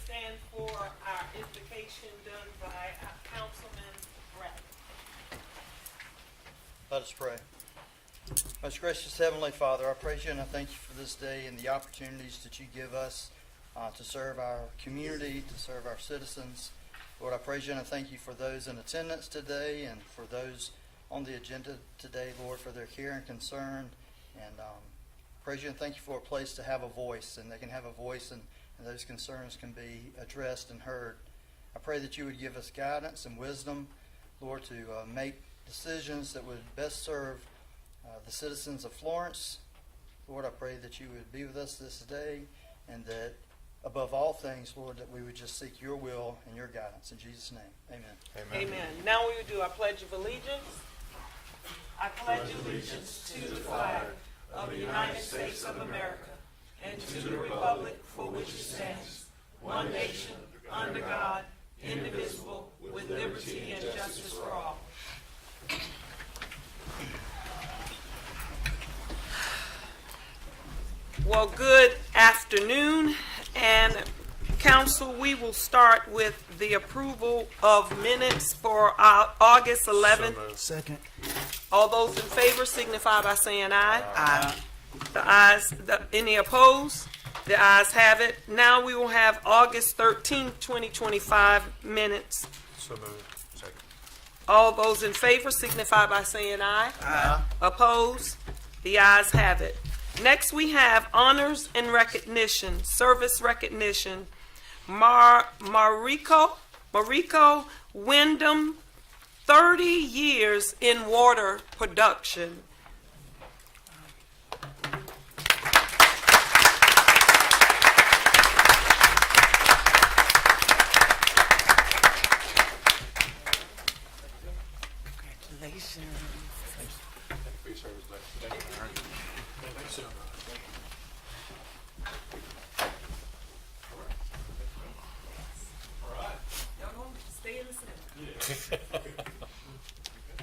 stand for our invocation done by our Councilman Bradley. Let us pray. Most gracious Heavenly Father, I praise you and I thank you for this day and the opportunities that you give us to serve our community, to serve our citizens. Lord, I praise you and I thank you for those in attendance today and for those on the agenda today, Lord, for their care and concern. And praise you and thank you for a place to have a voice, and they can have a voice and those concerns can be addressed and heard. I pray that you would give us guidance and wisdom, Lord, to make decisions that would best serve the citizens of Florence. Lord, I pray that you would be with us this day, and that above all things, Lord, that we would just seek your will and your guidance. In Jesus' name, amen. Amen. Amen. Now we will do our Pledge of Allegiance. I pledge allegiance to the flag of the United States of America and to the republic for which it stands, one nation, under God, indivisible, with liberty and justice for all. Well, good afternoon, and Council, we will start with the approval of minutes for August 11th. Second. All those in favor signify by saying aye. Aye. The ayes, any opposed? The ayes have it. Now we will have August 13th, 2025 minutes. So moved. Second. All those in favor signify by saying aye. Aye. Opposed? The ayes have it. Next we have honors and recognition, service recognition. Mariko Wyndham, 30 years in water production. Congratulations.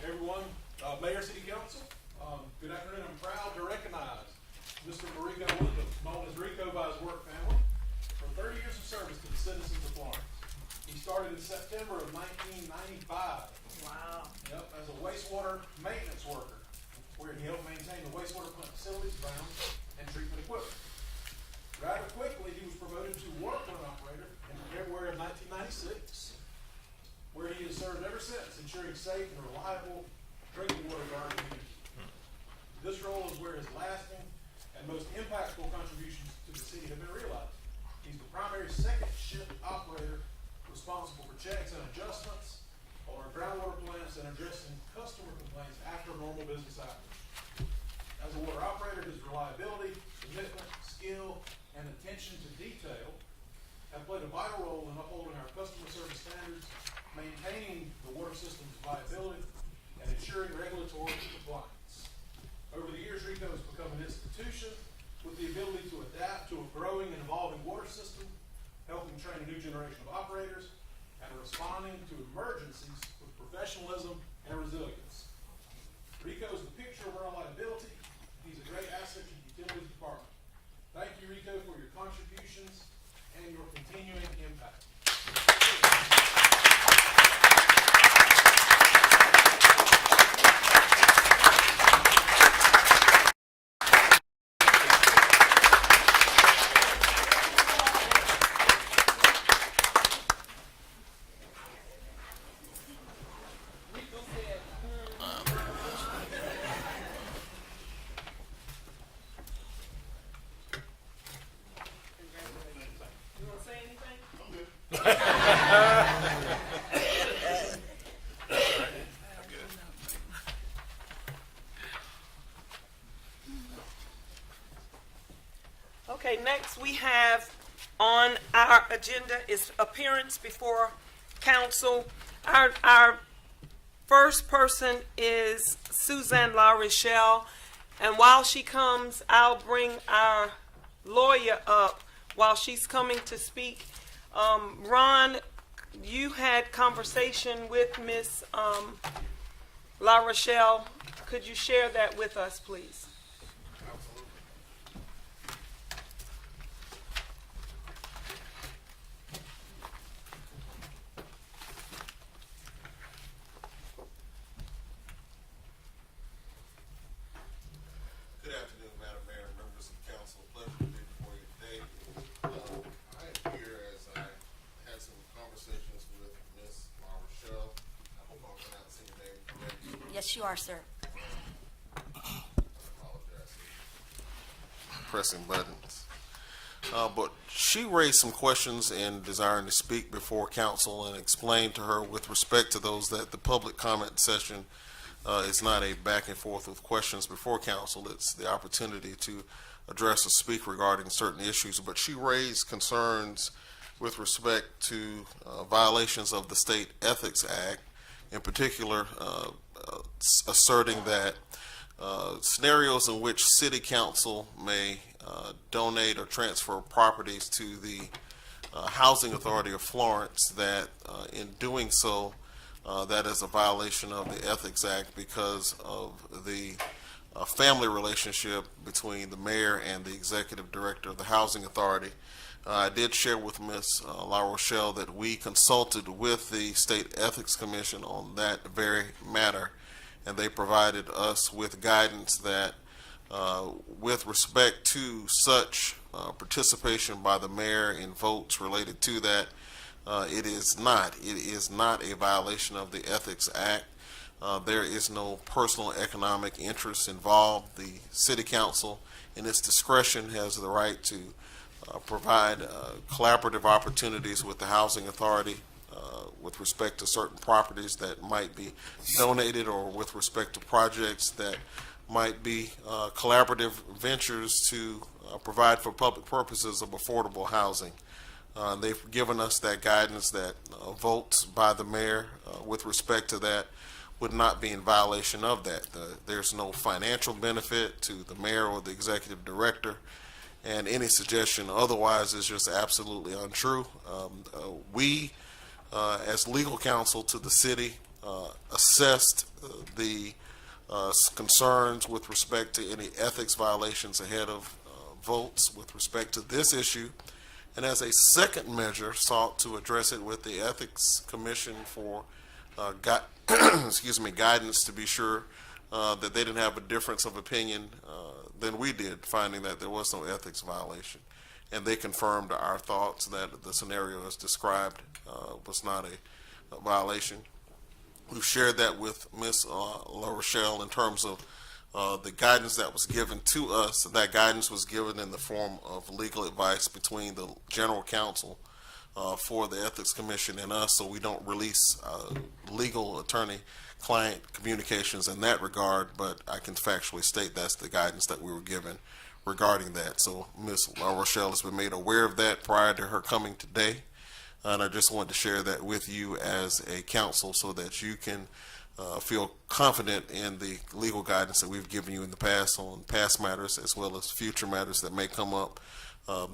Everyone, Mayor, City Council, good afternoon. I'm proud to recognize Mr. Mariko Wyndham, known as Rico by his work family, for 30 years of service to the citizens of Florence. He started in September of 1995. Wow. Yep, as a wastewater maintenance worker, where he helped maintain the wastewater plant facilities, grounds, and treatment equipment. Rather quickly, he was promoted to water plant operator in February of 1996, where he has served ever since, ensuring safe and reliable drinking water to our community. This role is where his lasting and most impactful contributions to the city have been realized. He's the primary second shift operator responsible for checks and adjustments on our groundwater plants and addressing customer complaints after normal business hours. As a water operator, his reliability, commitment, skill, and attention to detail have played a vital role in upholding our customer service standards, maintaining the water system's viability, and ensuring regulatory compliance. Over the years, Rico has become an institution with the ability to adapt to a growing and evolving water system, helping train a new generation of operators, and responding to emergencies with professionalism and resilience. Rico is the picture of our reliability. He's a great asset to the utilities department. Thank you, Rico, for your contributions and your continuing impact. You want to say anything? Okay, next we have on our agenda is appearance before council. Our first person is Suzanne La Rochelle, and while she comes, I'll bring our lawyer up while she's coming to speak. Ron, you had conversation with Miss La Rochelle. Could you share that with us, please? are, sir. Pressing buttons. But she raised some questions in desiring to speak before council and explained to her with respect to those that the public comment session is not a back and forth with questions before council. It's the opportunity to address or speak regarding certain issues. But she raised concerns with respect to violations of the State Ethics Act, in particular asserting that scenarios in which city council may donate or transfer properties to the Housing Authority of Florence, that in doing so, that is a violation of the Ethics Act because of the family relationship between the mayor and the executive director of the Housing Authority. I did share with Ms. La Rochelle that we consulted with the State Ethics Commission on that very matter, and they provided us with guidance that with respect to such participation by the mayor in votes related to that, it is not a violation of the Ethics Act. There is no personal economic interest involved. The city council, in its discretion, has the right to provide collaborative opportunities with the housing authority with respect to certain properties that might be donated, or with respect to projects that might be collaborative ventures to provide for public purposes of affordable housing. They've given us that guidance that votes by the mayor with respect to that would not be in violation of that. There's no financial benefit to the mayor or the executive director, and any suggestion otherwise is just absolutely untrue. We, as legal counsel to the city, assessed the concerns with respect to any ethics violations ahead of votes with respect to this issue, and as a second measure sought to address it with the Ethics Commission for guidance to be sure that they didn't have a difference of opinion than we did, finding that there was no ethics violation. And they confirmed our thoughts that the scenario as described was not a violation. We've shared that with Ms. La Rochelle in terms of the guidance that was given to us. That guidance was given in the form of legal advice between the general counsel for the Ethics Commission and us, so we don't release legal attorney-client communications in that regard, but I can factually state that's the guidance that we were given regarding that. So Ms. La Rochelle has been made aware of that prior to her coming today, and I just wanted to share that with you as a counsel so that you can feel confident in the legal guidance that we've given you in the past on past matters as well as future matters that may come up.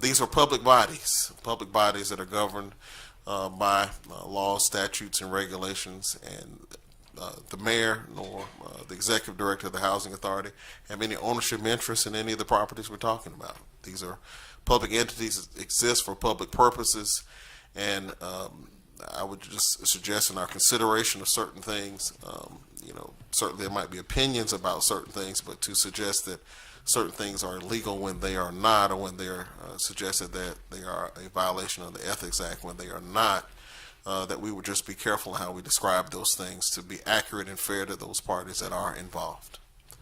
These are public bodies that are governed by laws, statutes, and regulations, and the mayor nor the executive director of the Housing Authority have any ownership interest in any of the properties we're talking about. These are public entities that exist for public purposes, and I would just suggest in our consideration of certain things, certainly there might be opinions about certain things, but to suggest that certain things are illegal when they are not, or when they are suggested that they are a violation of the Ethics Act when they are not, that we would just be careful how we describe those things to be accurate and fair to those parties that are involved.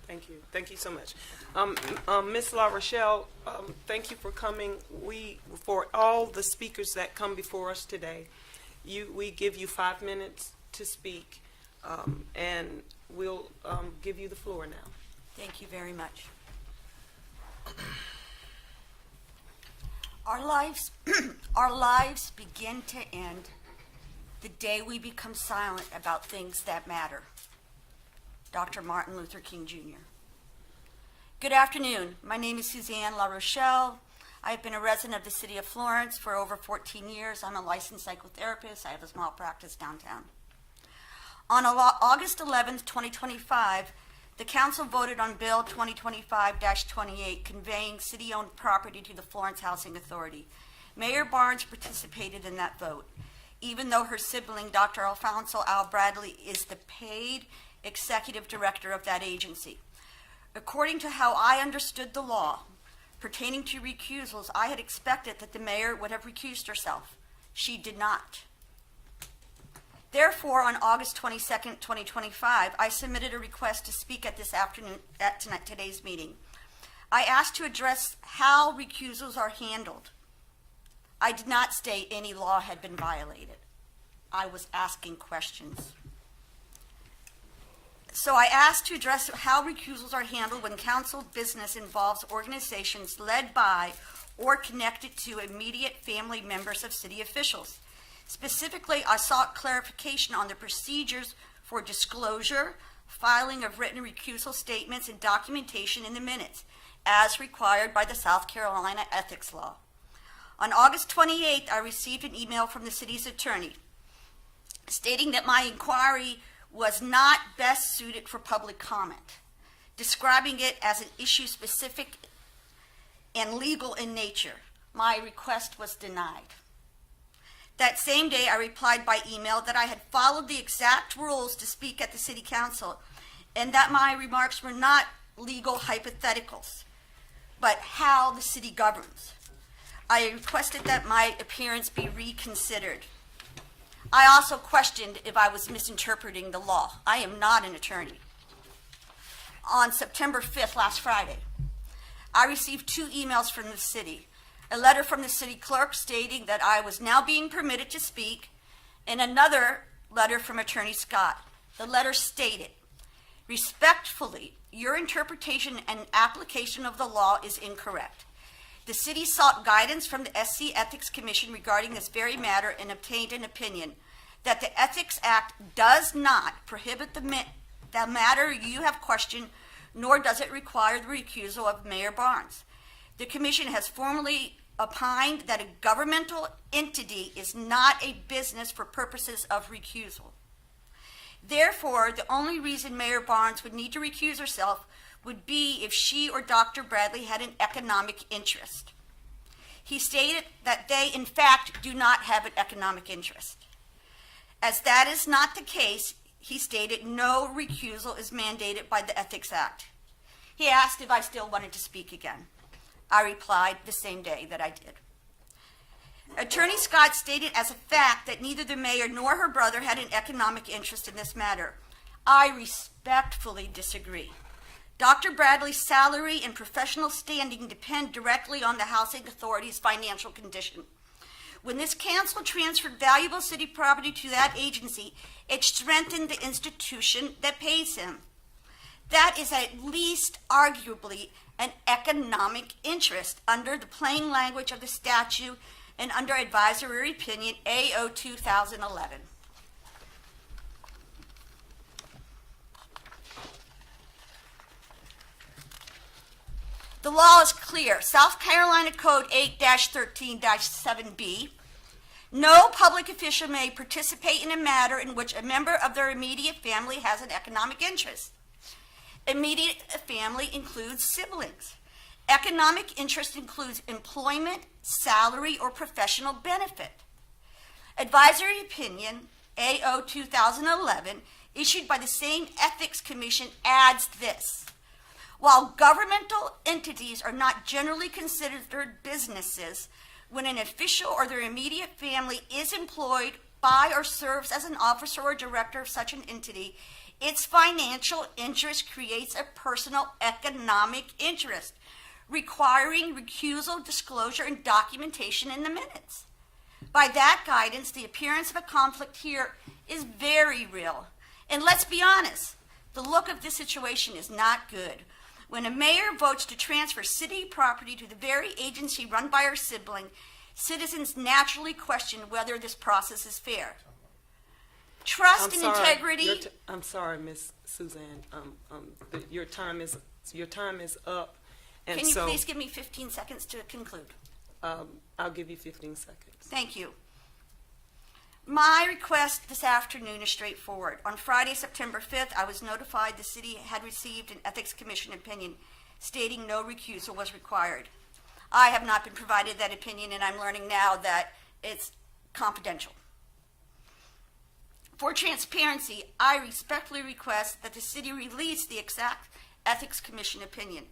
Thank you. Thank you so much. Ms. La Rochelle, thank you for coming. For all the speakers that come before us today, we give you 5 minutes to speak, and we'll give you the floor now. Thank you very much. Our lives begin to end the day we become silent about things that matter. Dr. Martin Luther King Jr. Good afternoon. My name is Suzanne La Rochelle. I have been a resident of the city of Florence for over 14 years. I'm a licensed psychotherapist. I have a small practice downtown. On August 11th, 2025, the council voted on Bill 2025-28, conveying city-owned property to the Florence Housing Authority. Mayor Barnes participated in that vote, even though her sibling, Dr. Alfonso Al Bradley, is the paid executive director of that agency. According to how I understood the law pertaining to recusals, I had expected that the mayor would have recused herself. She did not. Therefore, on August 22nd, 2025, I submitted a request to speak at today's meeting. I asked to address how recusals are handled. I did not state any law had been violated. I was asking questions. So I asked to address how recusals are handled when council business involves organizations led by or connected to immediate family members of city officials. Specifically, I sought clarification on the procedures for disclosure, filing of written recusal statements, and documentation in the minutes, as required by the South Carolina Ethics Law. On August 28th, I received an email from the city's attorney stating that my inquiry was not best suited for public comment, describing it as an issue specific and legal in nature. My request was denied. That same day, I replied by email that I had followed the exact rules to speak at the city council and that my remarks were not legal hypotheticals, but how the city governs. I requested that my appearance be reconsidered. I also questioned if I was misinterpreting the law. I am not an attorney. On September 5th, last Friday, I received 2 emails from the city. A letter from the city clerk stating that I was now being permitted to speak, and another letter from Attorney Scott. The letter stated, "Respectfully, your interpretation and application of the law is incorrect. The city sought guidance from the SC Ethics Commission regarding this very matter and obtained an opinion that the Ethics Act does not prohibit the matter you have questioned, nor does it require the recusal of Mayor Barnes. The commission has formally opined that a governmental entity is not a business for purposes of recusal. Therefore, the only reason Mayor Barnes would need to recuse herself would be if she or Dr. Bradley had an economic interest." He stated that they, in fact, do not have an economic interest. As that is not the case, he stated no recusal is mandated by the Ethics Act. He asked if I still wanted to speak again. I replied the same day that I did. Attorney Scott stated as a fact that neither the mayor nor her brother had an economic interest in this matter. I respectfully disagree. Dr. Bradley's salary and professional standing depend directly on the housing authority's financial condition. When this council transferred valuable city property to that agency, it strengthened the institution that pays him. That is at least arguably an economic interest under the plain language of the statute and under advisory opinion AO 2011. The law is clear. South Carolina Code 8-13-7B. No public official may participate in a matter in which a member of their immediate family has an economic interest. Immediate family includes siblings. Economic interest includes employment, salary, or professional benefit. Advisory opinion AO 2011, issued by the same Ethics Commission, adds this. While governmental entities are not generally considered businesses, when an official or their immediate family is employed by or serves as an officer or director of such an entity, its financial interest creates a personal economic interest, requiring recusal, disclosure, and documentation in the minutes. By that guidance, the appearance of a conflict here is very real. And let's be honest, the look of this situation is not good. When a mayor votes to transfer city property to the very agency run by her sibling, citizens naturally question whether this process is fair. Trust and integrity. I'm sorry, Miss Suzanne. Your time is up. And Can you please give me 15 seconds to conclude? I'll give you 15 seconds. Thank you. My request this afternoon is straightforward. On Friday, September 5th, I was notified the city had received an Ethics Commission opinion stating no recusal was required. I have not been provided that opinion, and I'm learning now that it's confidential. For transparency, I respectfully request that the city release the exact Ethics Commission opinion.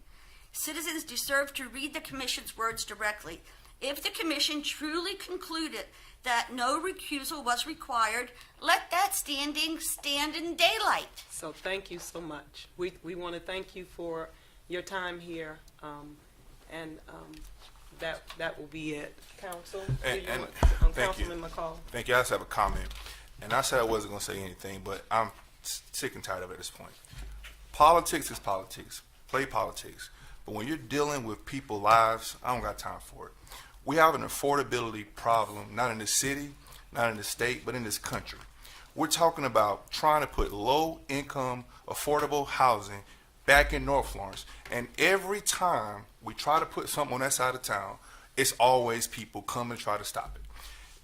Citizens deserve to read the Commission's words directly. If the commission truly concluded that no recusal was required, let that stand in daylight. So thank you so much. We want to thank you for your time here, and that will be it. Council, do you And want- thank you. Councilman McCall. Thank you. I just have a comment. And I said I wasn't going to say anything, but I'm sick and tired of it at this point. Politics is politics. Play politics. But when you're dealing with people's lives, I don't got time for it. We have an affordability problem, not in the city, not in the state, but in this country. We're talking about trying to put low-income, affordable housing back in North Florence. And every time we try to put something on that side of town, it's always people come and try to stop it.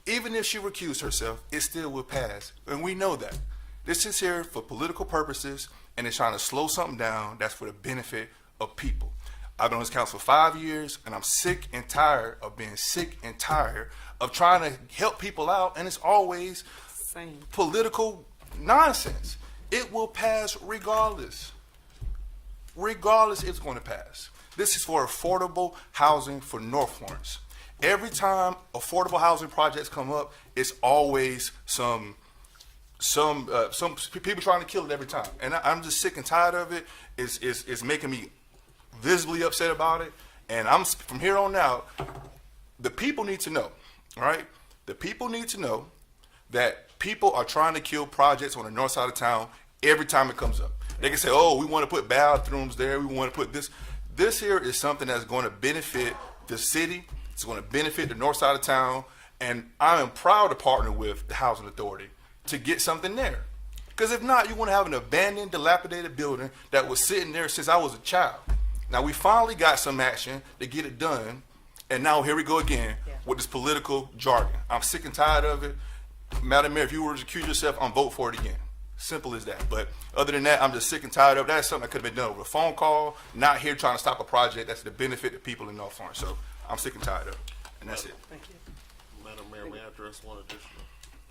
Even if she recused herself, it still will pass. And we know that. This is here for political purposes, and it's trying to slow something down that's for the benefit of people. I've been on this council for 5 years, and I'm sick and tired of being sick and tired of trying to help people out, and it's always Same. political nonsense. It will pass regardless. Regardless, it's going to pass. This is for affordable housing for North Florence. Every time affordable housing projects come up, it's always some people trying to kill it every time. And I'm just sick and tired of it. It's making me visibly upset about it. And I'm from here on out, the people need to know, all right? The people need to know that people are trying to kill projects on the north side of town every time it comes up. They can say, oh, we want to put bathrooms there. We want to put this. This here is something that's going to benefit the city. It's going to benefit the north side of town. And I am proud to partner with the Housing Authority to get something there. Because if not, you're going to have an abandoned, dilapidated building that was sitting there since I was a child. Now, we finally got some action to get it done. And now here we go again with this political jargon. I'm sick and tired of it. Madam Mayor, if you were to accuse yourself, I'm vote for it again. Simple as that. But other than that, I'm just sick and tired of it. That's something that could have been done over a phone call, not here trying to stop a project that's to benefit the people in North Florence. So I'm sick and tired of it. And that's it. Thank you. Madam Mayor, may I address one additional?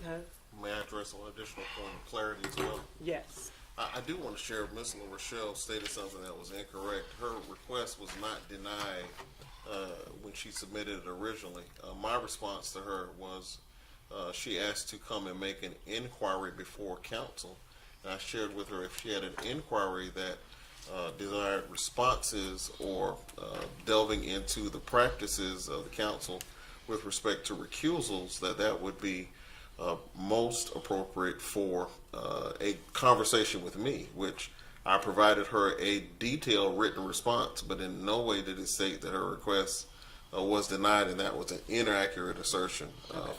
Huh? May I address one additional point of clarity as well? Yes. I do want to share, Ms. LaRochelle stated something that was incorrect. Her request was not denied when she submitted it originally. My response to her was she asked to come and make an inquiry before council. And I shared with her if she had an inquiry that desired responses or delving into the practices of the council with respect to recusals, that would be most appropriate for a conversation with me, which I provided her a detailed written response, but in no way did it state that her request was denied, and that was an inaccurate assertion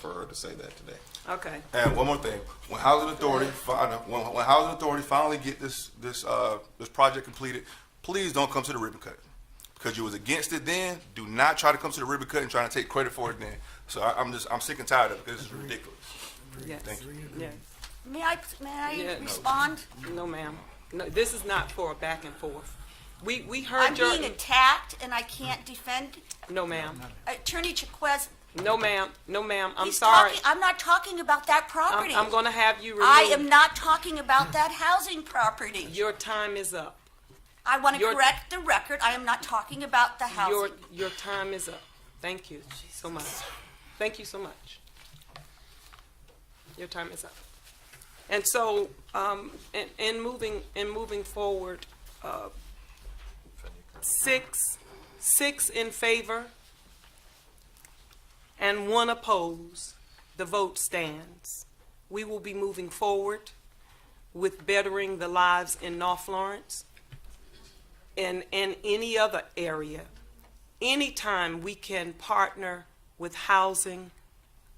for her to say that today. Okay. And one more thing: when Housing Authority when Housing Authority finally get this project completed, please don't come to the ribbon cutting because you was against it then. Do not try to come to the ribbon cutting trying to take credit for it then. So I'm sick and tired of it because it's ridiculous. Yes. Thank you. Yes. May I Yeah. respond? No, ma'am. No, this is not for a back and forth. We heard I'm your. being attacked and I can't defend. No, ma'am. Attorney Chiquez, No, ma'am. No, ma'am. I'm he's sorry. talking, I'm not talking about that property. I'm going to have you removed. I am not talking about that housing property. Your time is up. I want to your- correct the record. I am not talking about the housing. Your time is up. Thank you so much. Thank you so much. Your time is up. And so, in moving forward, six in favor and 1 opposed. The vote stands. We will be moving forward with bettering the lives in North Florence and any other area. Anytime we can partner with housing,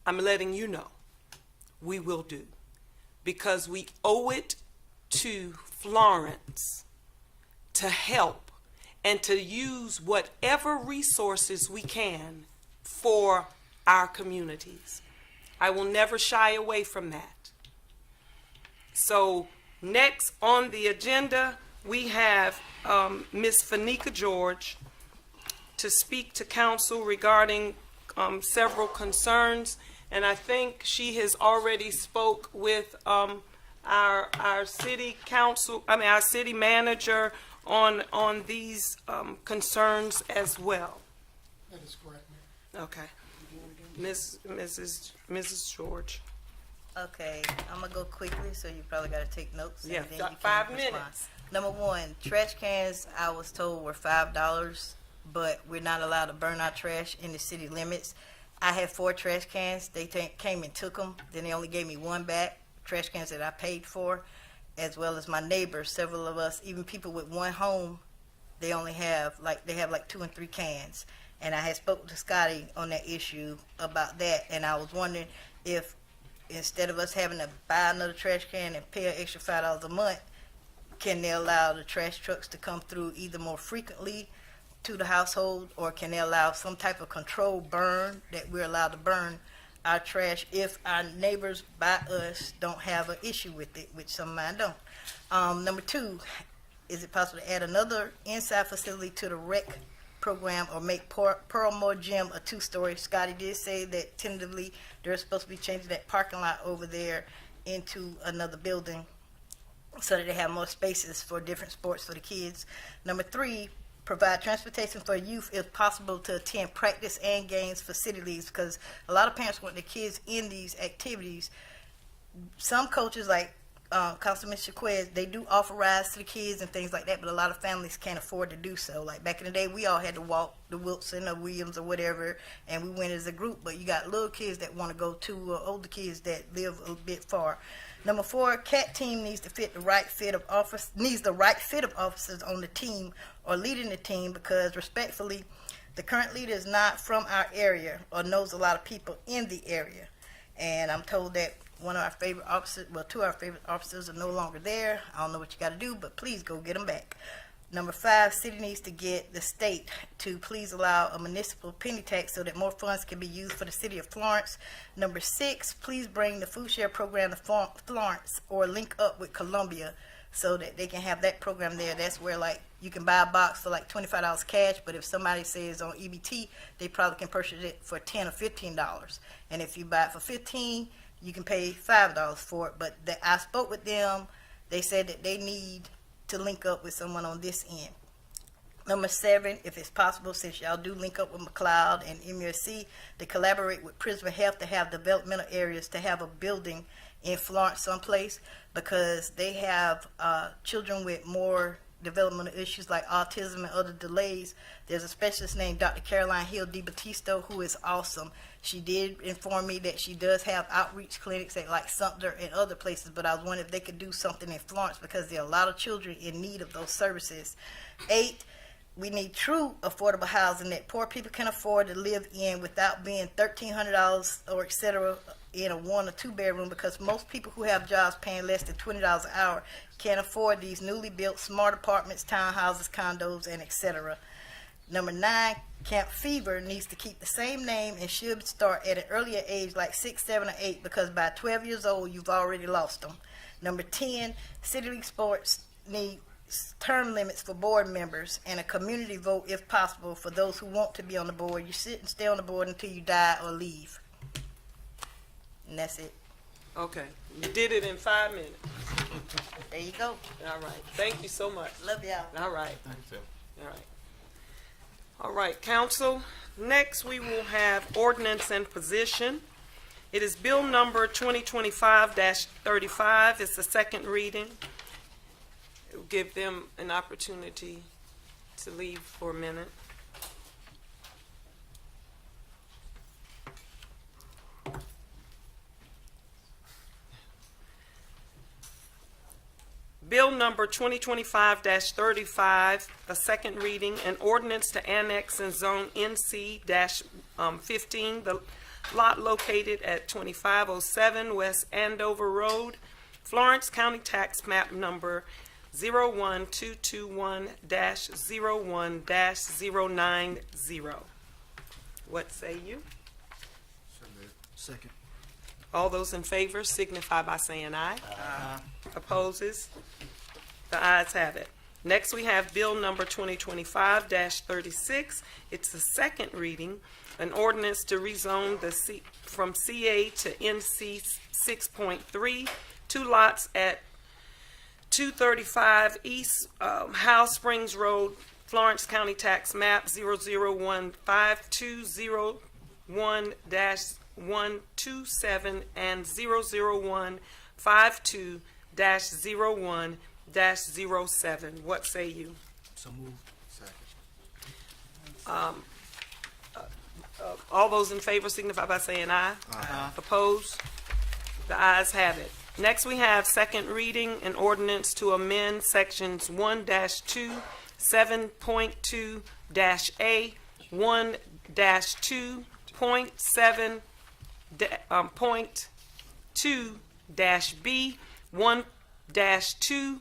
I'm letting you know, we will do. Because we owe it to Florence to help and to use whatever resources we can for our communities. I will never shy away from that. So next on the agenda, we have Ms. Fanika George to speak to council regarding several concerns. And I think she has already spoke with our city council, our city manager on these concerns as well. That is correct, Okay. Mrs. George. Okay, I'm gonna go quickly, so you probably gotta take notes. and Yeah, then you can 5 respond. minutes. Number one, trash cans, I was told were $5, but we're not allowed to burn our trash in the city limits. I had 4 trash cans. They came and took them. Then they only gave me 1 back, trash cans that I paid for, as well as my neighbors, several of us, even people with 1 home, they only have like 2 and 3 cans. And I had spoke to Scotty on that issue about that, and I was wondering if instead of us having to buy another trash can and pay an extra $5 a month, can they allow the trash trucks to come through either more frequently to the household, or can they allow some type of controlled burn that we're allowed to burn our trash if our neighbors by us don't have an issue with it, which some of mine don't. Number 2, is it possible to add another inside facility to the rec program or make Pearlmore Gym a 2-story? Scotty did say that tentatively they're supposed to be changing that parking lot over there into another building so that they have more spaces for different sports for the kids. Number 3, provide transportation for youth if possible to attend practice and games for city leagues, because a lot of parents want their kids in these activities. Some coaches, like Councilman Shaquez, they do offer rides to the kids and things like that, but a lot of families can't afford to do so. Like back in the day, we all had to walk to Wilson or Williams or whatever, and we went as a group, but you got little kids that want to go too, or older kids that live a bit far. Number 4, CAT team needs the right fit of officers on the team or leading the team, because respectfully, the current leader is not from our area or knows a lot of people in the area. And I'm told that one of our favorite officers, well, 2 of our favorite officers are no longer there. I don't know what you got to do, but please go get them back. Number 5, city needs to get the state to please allow a municipal penny tax so that more funds can be used for the city of Florence. Number 6, please bring the food share program to Florence or link up with Columbia so that they can have that program there. That's where like you can buy a box for like $25 cash, but if somebody says on EBT, they probably can purchase it for $10 or $15. And if you buy it for $15, you can pay $5 for it. But I spoke with them. They said that they need to link up with someone on this end. Number 7, if it's possible, since y'all do link up with McLeod and MUSC, to collaborate with Prisma Health to have developmental areas, to have a building in Florence someplace, because they have children with more developmental issues like autism and other delays. There's a specialist named Dr. Caroline Hill DiBattista who is awesome. She did inform me that she does have outreach clinics at like Sumter and other places, but I was wondering if they could do something in Florence because there are a lot of children in need of those services. 8, we need true affordable housing that poor people can afford to live in without being $1,300 or et cetera in a 1 or 2 bedroom, because most people who have jobs paying less than $20 an hour can't afford these newly built smart apartments, townhouses, condos, and et cetera. Number 9, Camp Fever needs to keep the same name and should start at an earlier age, like 6, 7, or 8, because by 12 years old, you've already lost them. Number 10, City League Sports need term limits for board members and a community vote, if possible, for those who want to be on the board. You sit and stay on the board until you die or leave. And that's it. Okay. You did it in 5 minutes. There you go. All right. Thank you so much. Love y'all. All right. Thanks, Tim. All right. All right, council. Next, we will have ordinance and position. It is bill number 2025-35. It's the second reading. It will give them an opportunity to leave for a minute. Bill number 2025-35, a second reading, an ordinance to annex in zone NC-15, the lot located at 2507 West Andover Road, Florence County Tax Map number 01221-01-090. What say you? Second. All those in favor signify by saying aye. Aye. Opposes? The ayes have it. Next, we have bill number 2025-36. It's the second reading, an ordinance to rezone from CA to NC 6.3, 2 lots at 235 East House Springs Road, Florence County Tax Map 0015200 001-127 and 001-52-01-07. What say you? So moved. All those in favor signify by saying aye. Aye. Opposed? The ayes have it. Next, we have second reading an ordinance to amend sections 1-2, 7.2-A, 1-2.7.2-B, 1-2.A.2,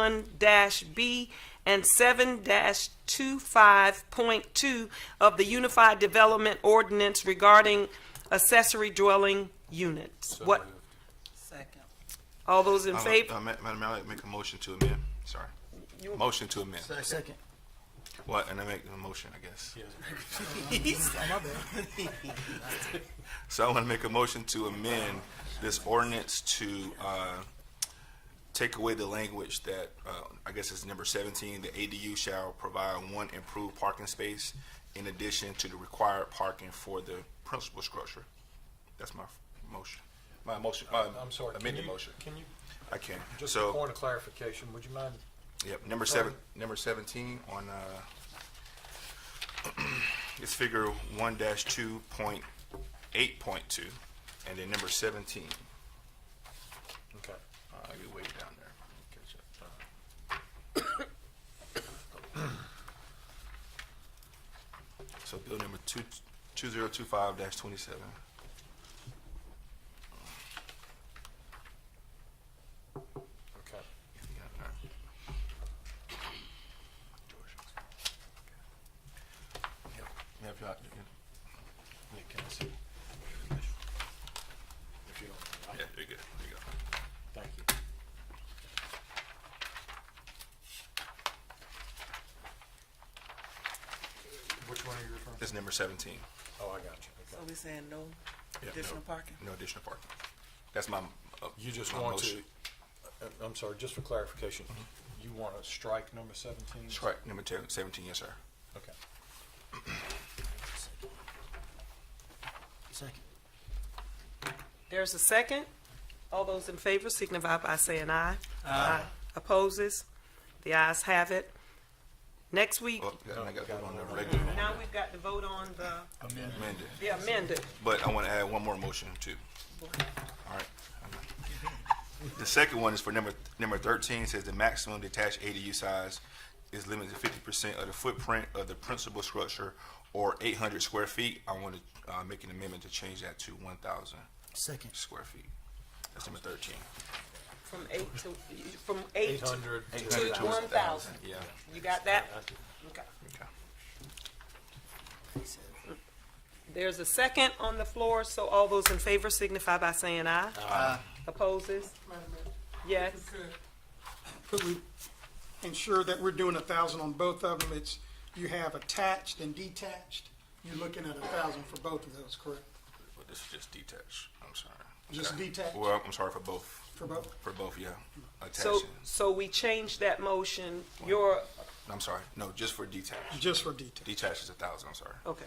1-2.10.1-B, and 7-25.2 of the Unified Development Ordinance regarding accessory dwelling units. What? Second. All those in favor? Madam Mayor, I'd like to make a motion to amend. Sorry. Motion to amend. Second. What? And I make a motion, I guess. So I want to make a motion to amend this ordinance to take away the language that, I guess it's number 17, the ADU shall provide one improved parking space in addition to the required parking for the principal structure. That's my motion. My motion, my I'm sorry. Can amended you- motion. Can you, I can. just a So, point of clarification, would you mind? yep, number 17 on, it's figure 1-2.8.2, and then number 17. Okay. I get way down there. Catch up. So bill number 2025-27. Okay. Yeah, if y'all- Yeah, can I see? If you don't, yeah, you're good. There you go. thank you. Which one are you referring to? This is number 17. Oh, I got you. So Okay. we saying no Yeah, additional parking? No additional parking. That's my. You just my want motion. to, I'm sorry, just for clarification, you want to strike number 17? Strike number 17, yes, sir. Okay. Second. There's a second. All those in favor signify by saying aye. Aye. Opposes? The ayes have it. Next week, Well, I got to vote on the regular now we've got to vote on amended. the amended. But I want to add one more motion too. All right. The second one is for number 13. Says the maximum detached ADU size is limited to 50% of the footprint of the principal structure, or 800 square feet. I want to make an amendment to change that to 1,000 Second. square feet. That's number 13. From 8 to 800 to 1,000. Yeah. You got that? Okay. Okay. There's a second on the floor, so all those in favor signify by saying aye. Aye. Opposes? Yes. Could we ensure that we're doing 1,000 on both of them? It's, you have attached and detached. You're looking at 1,000 for both of those, correct? But this is just detached. I'm sorry. Just Okay. detached? Well, I'm sorry for both. For both? For both, yeah. So, Attaching. so we changed that motion. I'm sorry. No, just for detached. Just for detached? Detached is 1,000. I'm sorry. Okay.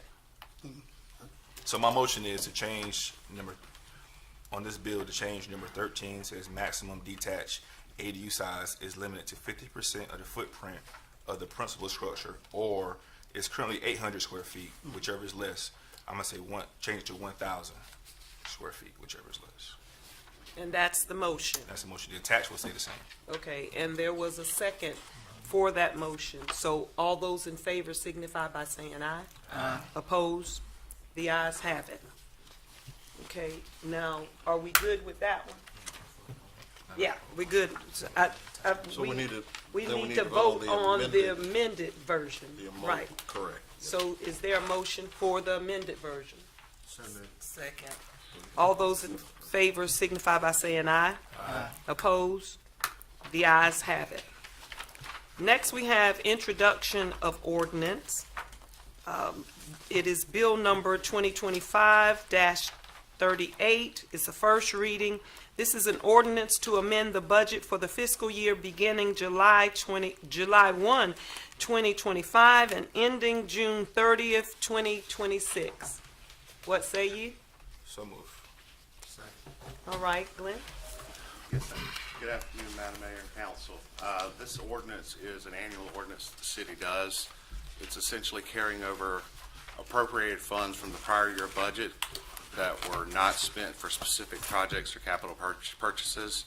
So my motion is to change on this bill to change number 13, says maximum detached ADU size is limited to 50% of the footprint of the principal structure, or it's currently 800 square feet, whichever is less. I'm gonna say change it to 1,000 square feet, whichever is less. And that's the motion. That's the motion. The attached will stay the same. Okay, and there was a second for that motion. So all those in favor signify by saying aye. Aye. Opposed? The ayes have it. Okay, now, are we good with that one? Yeah, we're good. So We need to vote on the amended version, the right? Correct. So is there a motion for the amended version? Second. All those in favor signify by saying aye. Aye. Opposed? The ayes have it. Next, we have introduction of ordinance. It is bill number 2025-20, 38. It's a first reading. This is an ordinance to amend the budget for the fiscal year beginning July 1, 2025 and ending June 30th, 2026. What say ye? So move. All right, Glenn? Yes, sir. Good afternoon, Madam Mayor and Council. This ordinance is an annual ordinance the city does. It's essentially carrying over appropriated funds from the prior year budget that were not spent for specific projects or capital purchases.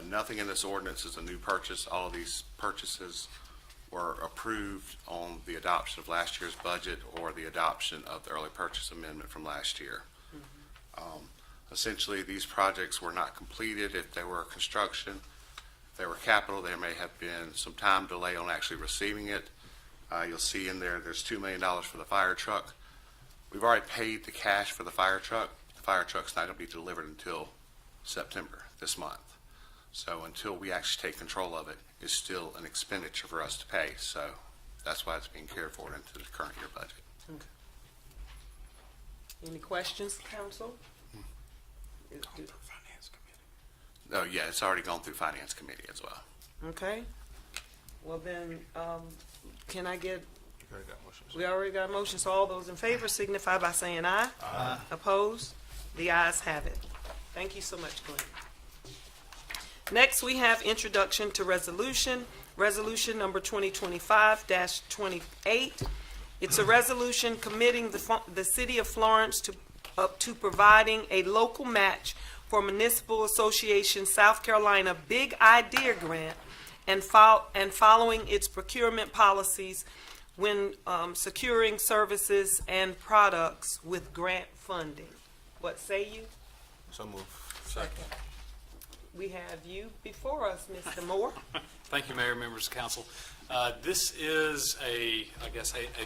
Nothing in this ordinance is a new purchase. All of these purchases were approved on the adoption of last year's budget or the adoption of the early purchase amendment from last year. Essentially, these projects were not completed. If they were construction, if they were capital, there may have been some time delay on actually receiving it. You'll see in there, there's $2 million for the fire truck. We've already paid the cash for the fire truck. The fire truck's not going to be delivered until September this month. So until we actually take control of it, it's still an expenditure for us to pay. So that's why it's being carried forward into the current year budget. Okay. Any questions, council? Oh, yeah, it's already gone through Finance Committee as well. Okay. Well then, can I get, You already got motions. we already got a motion, so all those in favor signify by saying aye. Aye. Opposed? The ayes have it. Thank you so much, Glenn. Next, we have introduction to resolution number 2025-28. It's a resolution committing the city of Florence to providing a local match for Municipal Association South Carolina Big Idea Grant and following its procurement policies when securing services and products with grant funding. What say you? So move. Second. We have you before us, Mr. Moore. Thank you, Mayor, members of council. This is a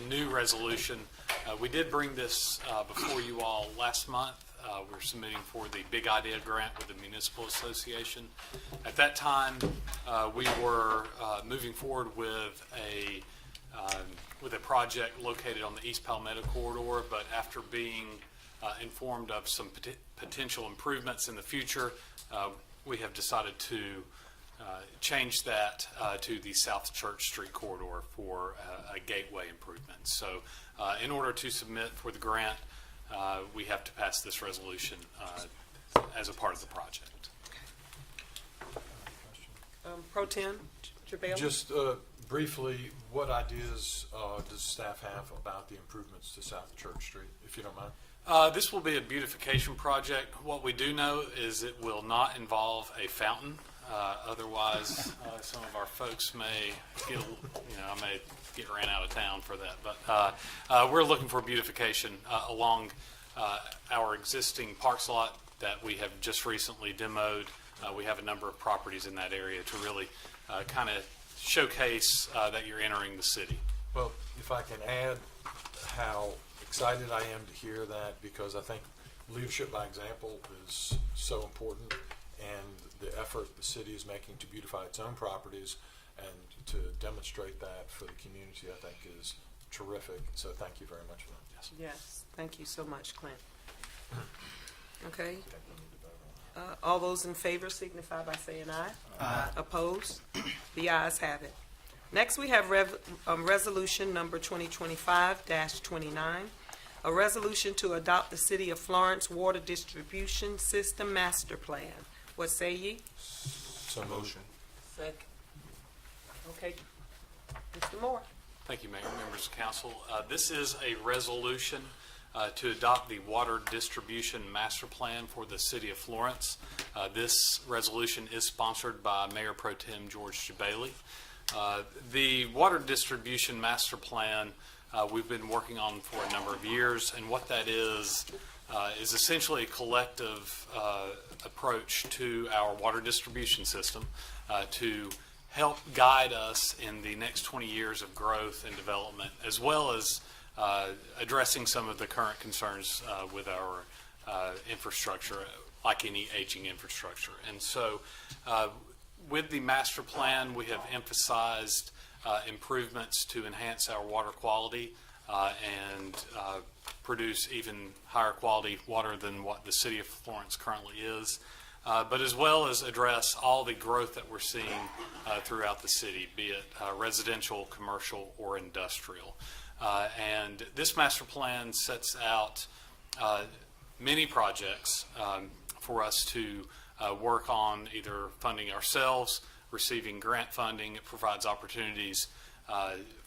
new resolution. We did bring this before you all last month. We're submitting for the Big Idea Grant with the Municipal Association. At that time, we were moving forward with a project located on the East Palmetto corridor, but after being informed of some potential improvements in the future, we have decided to change that to the South Church Street corridor for a gateway improvement. So in order to submit for the grant, we have to pass this resolution as a part of the project. Pro Tem Trebale? Just briefly, what ideas does staff have about the improvements to South Church Street, if you don't mind? This will be a beautification project. What we do know is it will not involve a fountain. Otherwise, some of our folks may get, I may get ran out of town for that. But we're looking for beautification along our existing parks lot that we have just recently demoed. We have a number of properties in that area to really kind of showcase that you're entering the city. Well, if I can add how excited I am to hear that, because I think leadership by example is so important, and the effort the city is making to beautify its own properties and to demonstrate that for the community, I think is terrific. So thank you very much for that. Yes. Yes, thank you so much, Clint. Okay. All those in favor signify by saying aye. Aye. Opposed? The ayes have it. Next, we have resolution number 2025-29, a resolution to adopt the City of Florence Water Distribution System Master Plan. What say ye? So motion. Second. Okay. Mr. Moore? Thank you, Mayor, members of council. This is a resolution to adopt the Water Distribution Master Plan for the City of Florence. This resolution is sponsored by Mayor Pro Tem George Jabali. The Water Distribution Master Plan we've been working on for a number of years, and what that is essentially a collective approach to our water distribution system to help guide us in the next 20 years of growth and development, as well as addressing some of the current concerns with our infrastructure, like any aging infrastructure. And so with the master plan, we have emphasized improvements to enhance our water quality, and produce even higher quality water than what the city of Florence currently is, but as well as address all the growth that we're seeing throughout the city, be it residential, commercial, or industrial. And this master plan sets out many projects for us to work on, either funding ourselves, receiving grant funding. It provides opportunities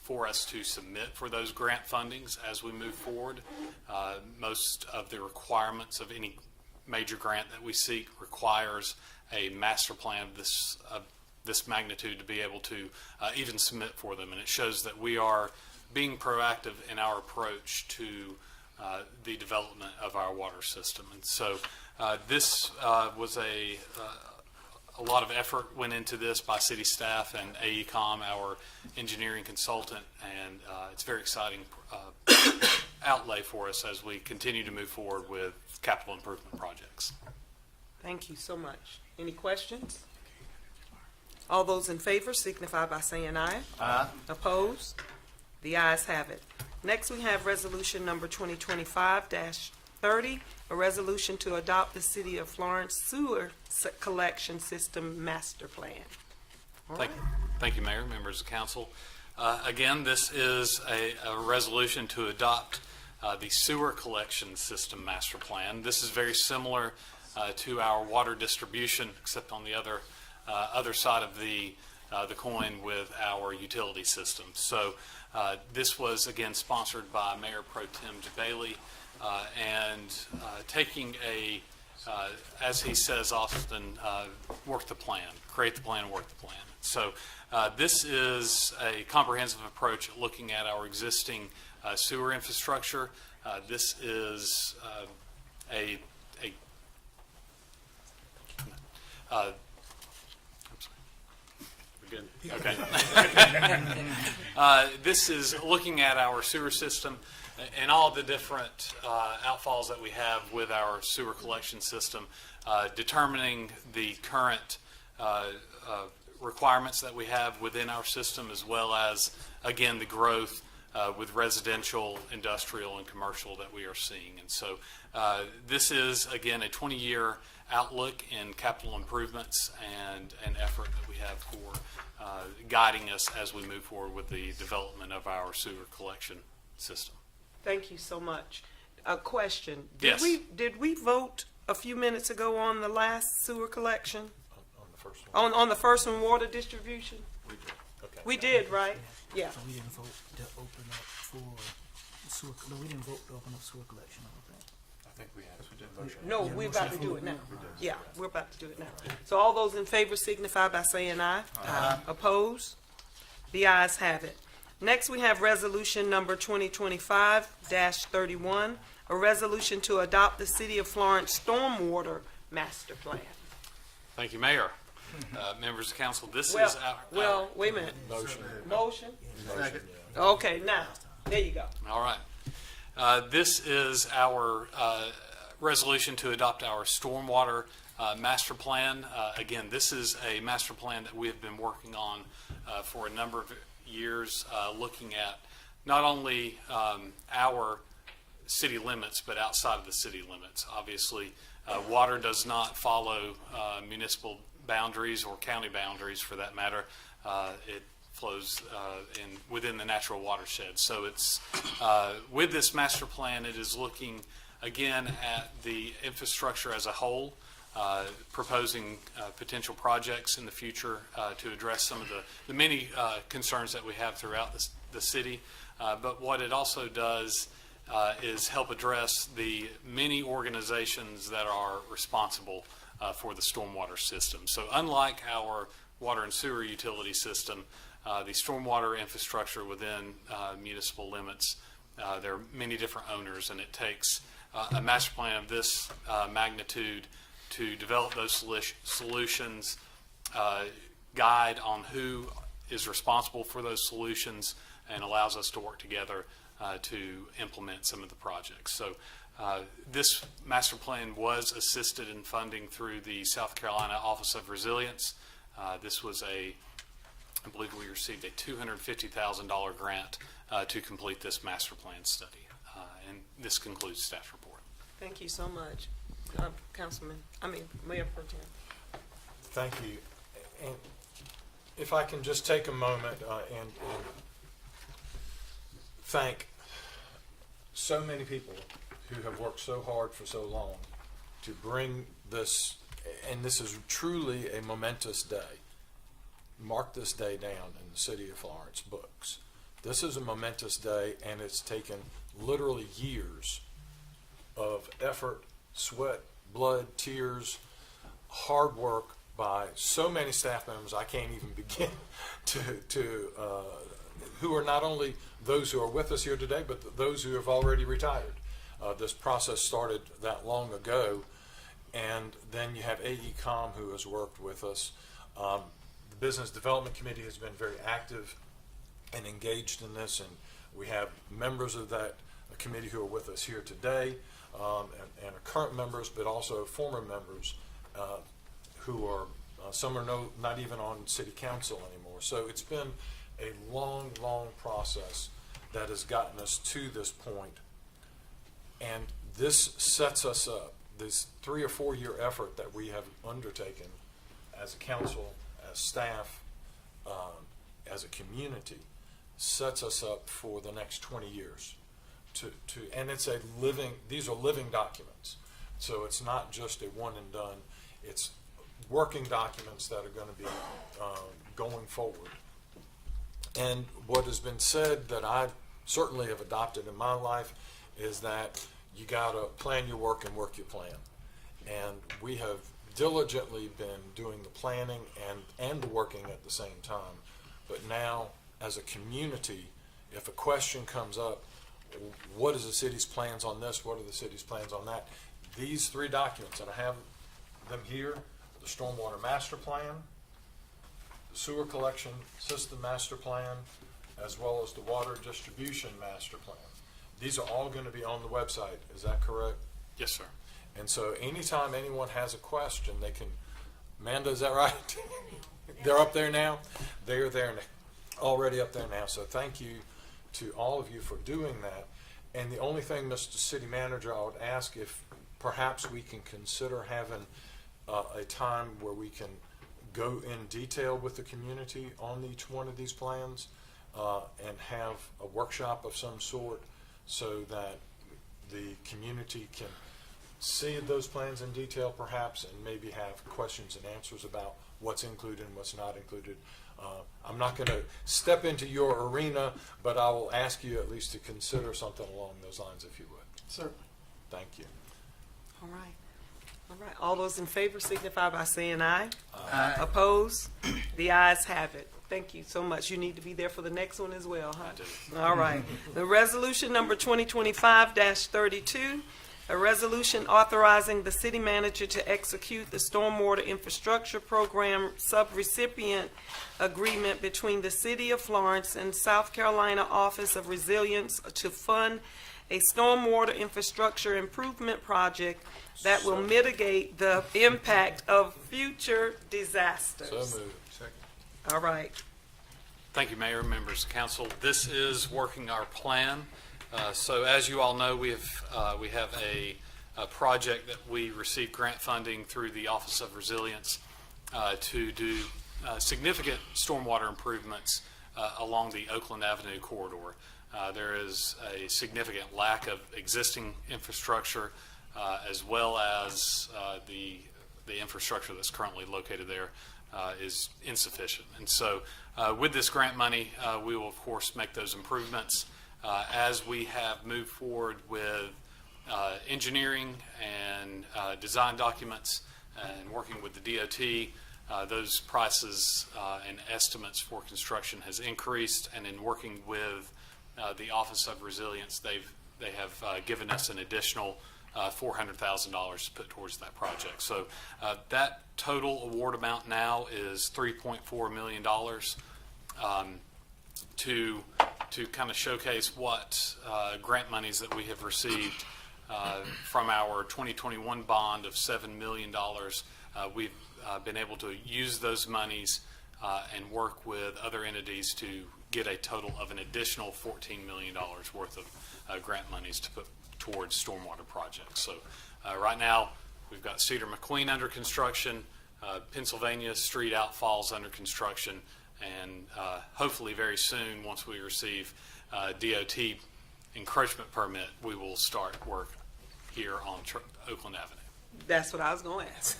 for us to submit for those grant fundings as we move forward. Most of the requirements of any major grant that we seek requires a master plan of this magnitude to be able to even submit for them. And it shows that we are being proactive in our approach to the development of our water system. And so this was a lot of effort went into this by city staff and AECOM, our engineering consultant, and it's a very exciting outlay for us as we continue to move forward with capital improvement projects. Thank you so much. Any questions? All those in favor signify by saying aye. Aye. Opposed? The ayes have it. Next, we have resolution number 2025-30, a resolution to adopt the City of Florence Sewer Collection System Master Plan. All right. Thank you, Mayor, members of council. Again, this is a resolution to adopt the sewer collection system master plan. This is very similar to our water distribution, except on the other side of the coin with our utility system. So this was again sponsored by Mayor Pro Tem Bailey, and taking a as he says often, work the plan, create the plan, work the plan. So this is a comprehensive approach at looking at our existing sewer infrastructure. This is I'm sorry. We're good? Okay. This is looking at our sewer system and all the different outfalls that we have with our sewer collection system, determining the current requirements that we have within our system, as well as, again, the growth with residential, industrial, and commercial that we are seeing. And so this is, again, a 20-year outlook in capital improvements and an effort that we have for guiding us as we move forward with the development of our sewer collection system. Thank you so much. A question. Yes. Did we vote a few minutes ago on the last sewer collection? On the first one. On the first one, water distribution? We did. Okay. We did, right? Yeah. So we didn't vote to open up for sewer, no, we didn't vote to open up sewer collection, I don't think. I think we actually did motion. No, Yeah, we're motion about to for- do it now. Yeah, we're about to do it now. So all those in favor signify by saying aye. Aye. Opposed? The ayes have it. Next, we have resolution number 2025-31, a resolution to adopt the City of Florence Stormwater Master Plan. Thank you, Mayor. Members of council, this Well, is our... wait a minute. Motion. Motion? Second. Okay, now, there you go. All right. This is our resolution to adopt our stormwater master plan. Again, this is a master plan that we have been working on for a number of years, looking at not only our city limits, but outside of the city limits. Obviously, water does not follow municipal boundaries or county boundaries, for that matter. It flows within the natural watershed. So it's with this master plan, it is looking again at the infrastructure as a whole, proposing potential projects in the future to address some of the many concerns that we have throughout the city. But what it also does is help address the many organizations that are responsible for the stormwater system. So unlike our water and sewer utility system, the stormwater infrastructure within municipal limits, there are many different owners, and it takes a master plan of this magnitude to develop those solutions, guide on who is responsible for those solutions, and allows us to work together to implement some of the projects. So this master plan was assisted in funding through the South Carolina Office of Resilience. This was a I believe we received a $250,000 grant to complete this master plan study. And this concludes staff's report. Thank you so much, Mayor Pro Tem. Thank you. And if I can just take a moment and thank so many people who have worked so hard for so long to bring this, and this is truly a momentous day. Mark this day down in the city of Florence books. This is a momentous day, and it's taken literally years of effort, sweat, blood, tears, hard work by so many staff members I can't even begin who are not only those who are with us here today, but those who have already retired. This process started that long ago, and then you have AECOM who has worked with us. The Business Development Committee has been very active and engaged in this, and we have members of that committee who are with us here today, and are current members, but also former members who are, some are not even on city council anymore. So it's been a long, long process that has gotten us to this point. And this sets us up, this 3 or 4 year effort that we have undertaken as a council, as staff, as a community, sets us up for the next 20 years. And it's a living, these are living documents. So it's not just a one and done, it's working documents that are going to be going forward. And what has been said that I certainly have adopted in my life is that you got to plan your work and work your plan. And we have diligently been doing the planning and the working at the same time. But now, as a community, if a question comes up, what is the city's plans on this? What are the city's plans on that? These 3 documents, and I have them here, the Stormwater Master Plan, the Sewer Collection System Master Plan, as well as the Water Distribution Master Plan. These are all going to be on the website. Is that correct? Yes, sir. And so anytime anyone has a question, they can, Amanda, is that right? They're up there now? They're there, already up there now. So thank you to all of you for doing that. And the only thing, Mr. City Manager, I would ask if perhaps we can consider having a time where we can go in detail with the community on each one of these plans and have a workshop of some sort so that the community can see those plans in detail perhaps and maybe have questions and answers about what's included and what's not included. I'm not going to step into your arena, but I will ask you at least to consider something along those lines if you would. Certainly. Thank you. All right. All right. All those in favor signify by saying aye. Aye. Opposed? The ayes have it. Thank you so much. You need to be there for the next one as well, huh? I do. All right. The resolution number 2025-32, a resolution authorizing the city manager to execute the Stormwater Infrastructure Program subrecipient agreement between the City of Florence and South Carolina Office of Resilience to fund a stormwater infrastructure improvement project that will mitigate the impact of future disasters. So moved. Second. All right. Thank you, Mayor, members of council. This is working our plan. So as you all know, we have a project that we received grant funding through the Office of Resilience to do significant stormwater improvements along the Oakland Avenue corridor. There is a significant lack of existing infrastructure as well as the infrastructure that's currently located there is insufficient. And so with this grant money, we will, of course, make those improvements. As we have moved forward with engineering and design documents and working with the DOT, those prices and estimates for construction has increased. And in working with the Office of Resilience, they have given us an additional $400,000 to put towards that project. So that total award amount now is $3.4 million. To kind of showcase what grant monies that we have received from our 2021 bond of $7 million, we've been able to use those monies and work with other entities to get a total of an additional $14 million worth of grant monies to put towards stormwater projects. So right now, we've got Cedar McQueen under construction, Pennsylvania Street Outfalls under construction, and hopefully very soon, once we receive DOT encroachment permit, we will start work here on Oakland Avenue. That's what I was going to ask.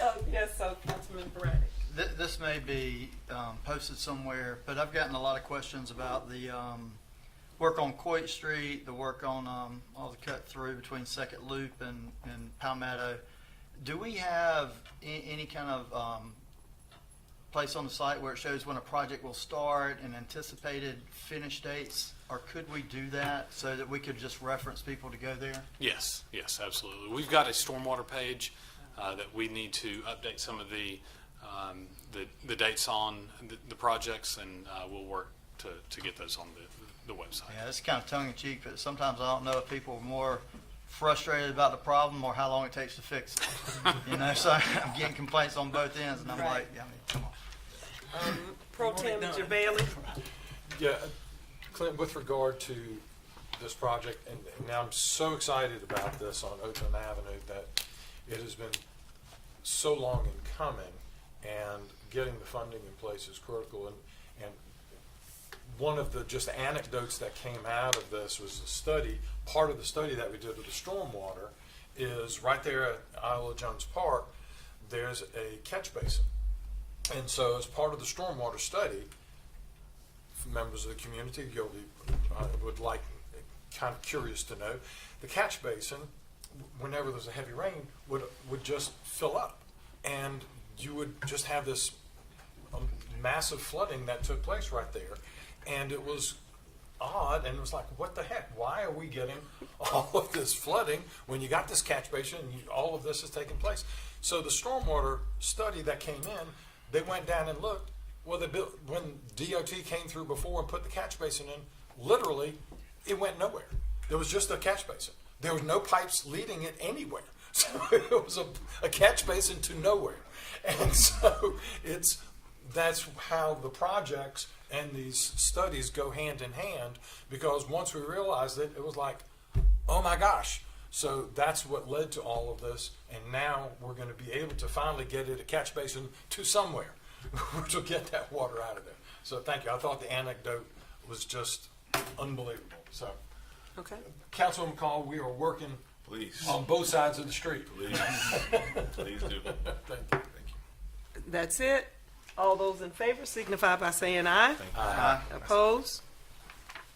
Oh, yes, so Councilman Braddock. This may be posted somewhere, but I've gotten a lot of questions about the work on Coit Street, the work on all the cut through between Second Loop and Palmetto. Do we have any kind of place on the site where it shows when a project will start and anticipated finish dates? Or could we do that so that we could just reference people to go there? Yes, absolutely. We've got a stormwater page that we need to update some of the dates on the projects, and we'll work to get those on the website. Yeah, it's kind of tongue-in-cheek, but sometimes I don't know if people are more frustrated about the problem or how long it takes to fix it. You know, so I'm getting complaints on both ends, and I'm like, I mean, come on. Pro Tem Javali. Yeah, Clint, with regard to this project, and now I'm so excited about this on Oakland Avenue that it has been so long in coming, and getting the funding in place is critical. And one of the just anecdotes that came out of this was a study. Part of the study that we did with the stormwater is right there at Isle of Jones Park, there's a catch basin. And so as part of the stormwater study, members of the community, you'll be, would like, kind of curious to know, the catch basin, whenever there's a heavy rain, would just fill up. And you would just have this massive flooding that took place right there. And it was odd, and it was like, what the heck? Why are we getting all of this flooding when you got this catch basin and all of this is taking place? So the stormwater study that came in, they went down and looked. Well, when DOT came through before and put the catch basin in, literally, it went nowhere. There was just a catch basin. There was no pipes leading it anywhere. So it was a catch basin to nowhere. And so that's how the projects and these studies go hand in hand, because once we realized it, it was like, oh my gosh. So that's what led to all of this, and now we're going to be able to finally get it a catch basin to somewhere to get that water out of there. So thank you. I thought the anecdote was just unbelievable. So, Okay. Councilman McCall, we are working Please. on both sides of the street. Please. Please do. Thank you. That's it. All those in favor signify by saying aye. Aye. Opposed?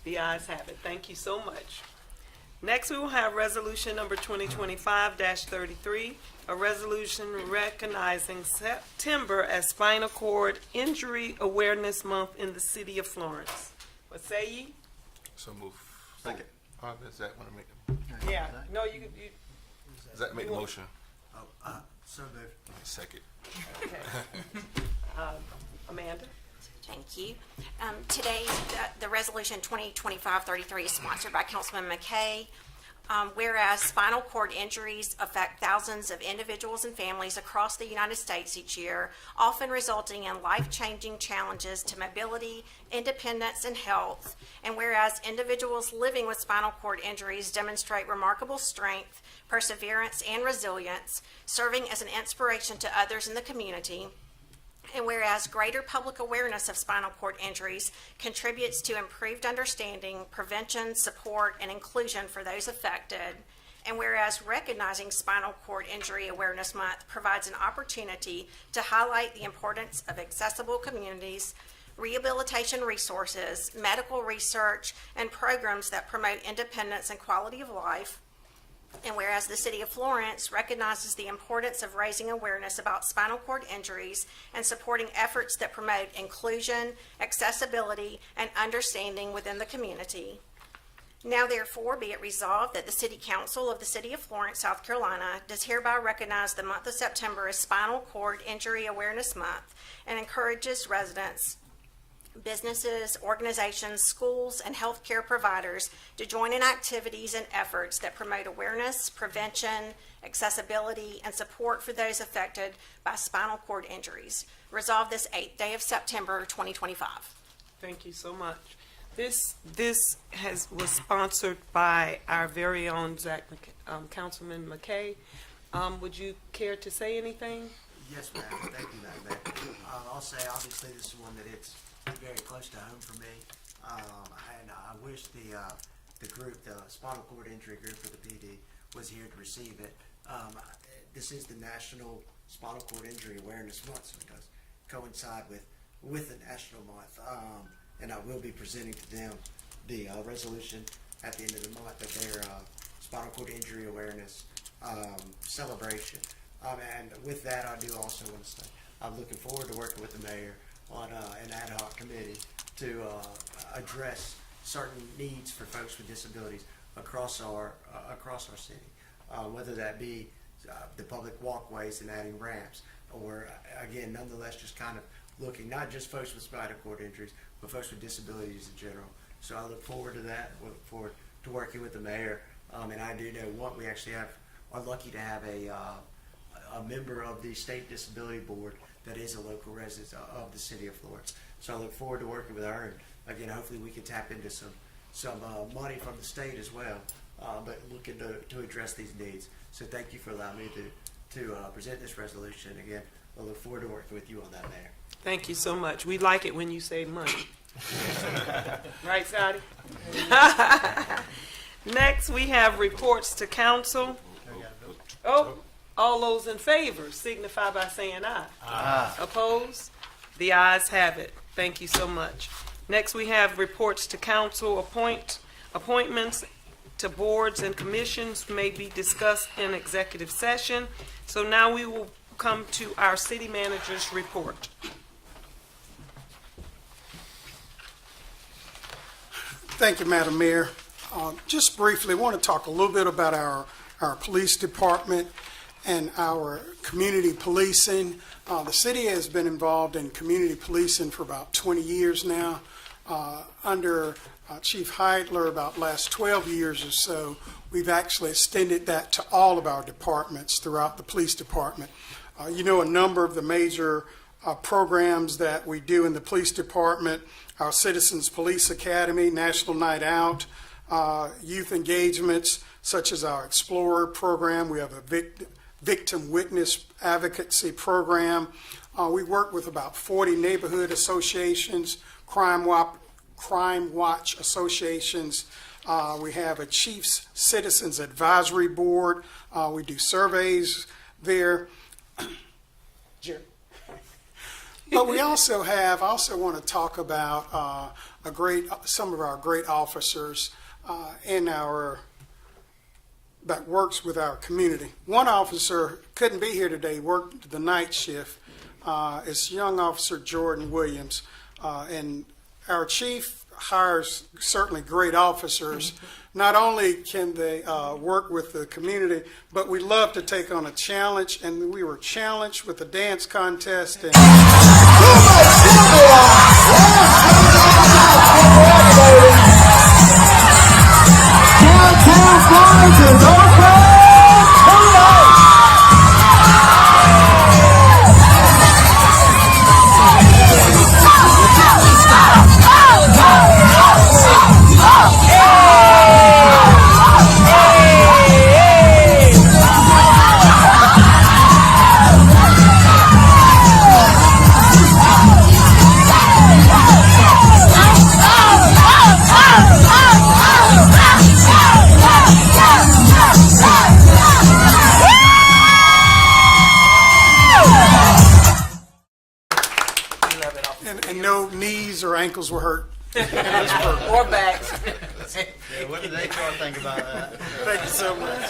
The ayes have it. Thank you so much. Next, we will have resolution number 2025-33, a resolution recognizing September as Spinal Cord Injury Awareness Month in the city of Florence. What say ye? So move. Second. Does that want to make? Yeah. No, you. Does that make the motion? So moved. Second. Okay. Amanda? Thank you. Today, the resolution 2025-33 is sponsored by Councilman McKay. Whereas spinal cord injuries affect thousands of individuals and families across the United States each year, often resulting in life-changing challenges to mobility, independence, and health. And whereas individuals living with spinal cord injuries demonstrate remarkable strength, perseverance, and resilience, serving as an inspiration to others in the community. And whereas greater public awareness of spinal cord injuries contributes to improved understanding, prevention, support, and inclusion for those affected. And whereas recognizing Spinal Cord Injury Awareness Month provides an opportunity to highlight the importance of accessible communities, rehabilitation resources, medical research, and programs that promote independence and quality of life. And whereas the City of Florence recognizes the importance of raising awareness about spinal cord injuries and supporting efforts that promote inclusion, accessibility, and understanding within the community. Now therefore be it resolved that the City Council of the City of Florence, South Carolina, does hereby recognize the month of September as Spinal Cord Injury Awareness Month and encourages residents businesses, organizations, schools, and healthcare providers to join in activities and efforts that promote awareness, prevention, accessibility, and support for those affected by spinal cord injuries. Resolved this 8th day of September, 2025. Thank you so much. This was sponsored by our very own Councilman McKay. Would you care to say anything? Yes, ma'am. Thank you, Madam Mayor. I'll say, obviously, this is one that it's very close to home for me. And I wish the group, the spinal cord injury group for the PD, was here to receive it. This is the National Spinal Cord Injury Awareness Month, so it does coincide with the National Month. And I will be presenting to them the resolution at the end of the month of their spinal cord injury awareness celebration. And with that, I do also want to say I'm looking forward to working with the mayor on an ad hoc committee to address certain needs for folks with disabilities across our city, whether that be the public walkways and adding ramps, or again, nonetheless, just kind of looking not just folks with spinal cord injuries, but folks with disabilities in general. So I look forward to that. Look forward to working with the mayor. And I do know we actually are lucky to have a member of the State Disability Board that is a local resident of the city of Florence. So I look forward to working with her, and again, hopefully we can tap into some money from the state as well, but looking to address these needs. So thank you for allowing me to present this resolution. Again, I look forward to working with you on that, Mayor. Thank you so much. We like it when you save money. Right, Scotty? Next, we have reports to council. Oh, all those in favor signify by saying aye. Aye. Opposed? The ayes have it. Thank you so much. Next, we have reports to council. Appointments to boards and commissions may be discussed in executive session. So now we will come to our city manager's report. Thank you, Madam Mayor. Just briefly, I want to talk a little bit about our police department and our community policing. The city has been involved in community policing for about 20 years now. Under Chief Heidler, about last 12 years or so, we've actually extended that to all of our departments throughout the police department. You know, a number of the major programs that we do in the police department, our Citizens Police Academy, National Night Out, youth engagements such as our Explorer program. We have a victim witness advocacy program. We work with about 40 neighborhood associations, crime watch associations. We have a Chiefs Citizens Advisory Board. We do surveys there. But we also want to talk about some of our great officers that works with our community. One officer couldn't be here today, worked the night shift. It's young officer Jordan Williams. And our chief hires certainly great officers. Not only can they work with the community, but we love to take on a challenge, and we were challenged with a dance contest. And no knees or ankles were hurt. Or backs. Yeah, what did HR think about that? Thank you so much.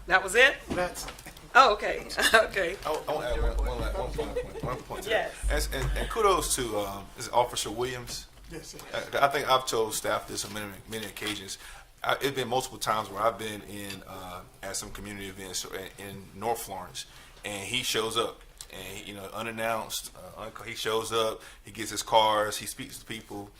That was it? That's Oh, okay. Okay. I want to add one point to Yes. that. And kudos to is it Officer Williams. yes, sir. I think I've told staff this on many occasions. It's been multiple times where I've been in at some community events in North Florence, and he shows up, and you know, unannounced, he shows up, he gets his cars, he speaks to people.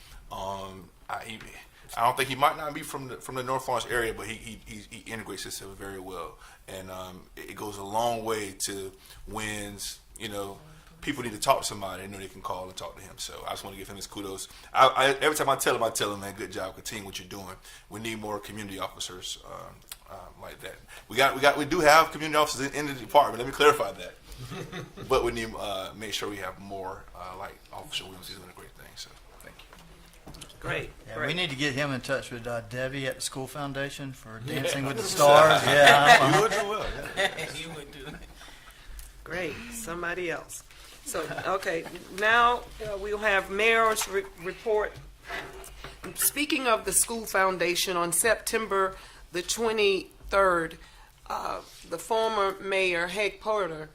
I don't think he might not be from the North Florence area, but he integrates himself very well, and it goes a long way to wins. You know, people need to talk to somebody. They know they can call and talk to him. So I just want to give him his kudos. Every time I tell him, man, good job, continue what you're doing. We need more community officers like that. We do have community officers in the department. Let me clarify that. But we need make sure we have more like Officer Williams. He's doing a great thing. So thank you. Great. Yeah, great. we need to get him in touch with Debbie at the school foundation for Dancing with the Stars. Yeah, You would do well. Yeah. You would do it. Great. Somebody else. So, okay, now we'll have mayor's report. Speaking of the school foundation, on September the 23rd, the former mayor, Hank Porter,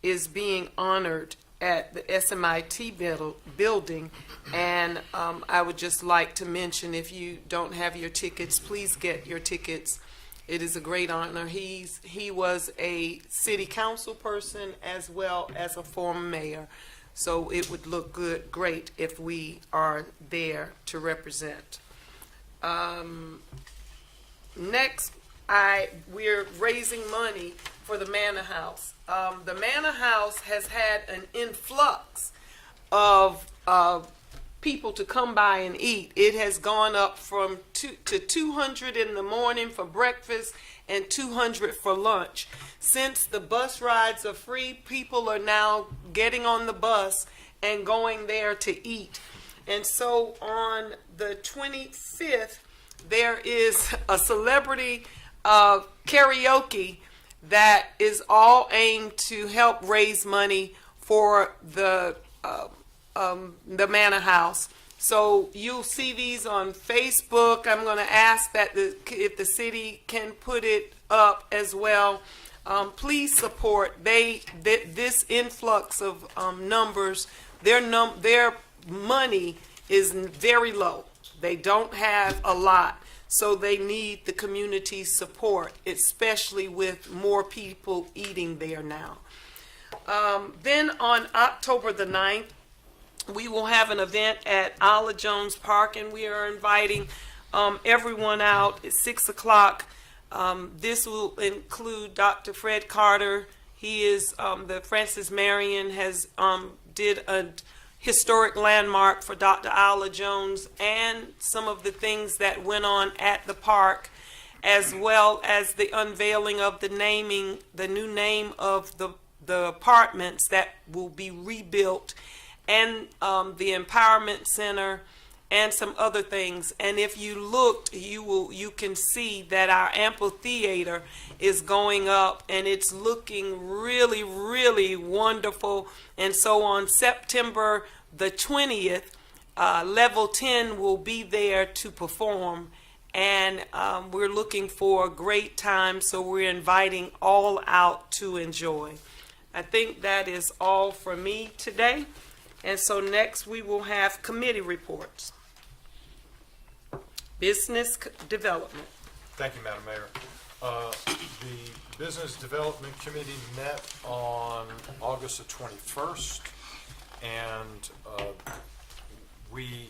is being honored at the SMIT building, and I would just like to mention, if you don't have your tickets, please get your tickets. It is a great honor. He was a city council person as well as a former mayor, so it would look great if we are there to represent. Next, we're raising money for the Manor House. The Manor House has had an influx of people to come by and eat. It has gone up from 200 in the morning for breakfast and 200 for lunch. Since the bus rides are free, people are now getting on the bus and going there to eat. And so on the 25th, there is a celebrity karaoke that is all aimed to help raise money for the Manor House. So you'll see these on Facebook. I'm going to ask that if the city can put it up as well. Please support. This influx of numbers. Their money is very low. They don't have a lot. So they need the community's support, especially with more people eating there now. Then on October the 9th, we will have an event at Ala Jones Park, and we are inviting everyone out at 6 o'clock. This will include Dr. Fred Carter. He is the Francis Marion has did a historic landmark for Dr. Ala Jones, and some of the things that went on at the park, as well as the unveiling of the new name of the apartments that will be rebuilt, and the Empowerment Center, and some other things. And if you looked, you can see that our amphitheater is going up, and it's looking really, really wonderful. And so on September the 20th, Level 10 will be there to perform, and we're looking for a great time, so we're inviting all out to enjoy. I think that is all for me today. And so next we will have committee reports. Business development. Thank you, Madam Mayor. The Business Development Committee met on August the 21st, and we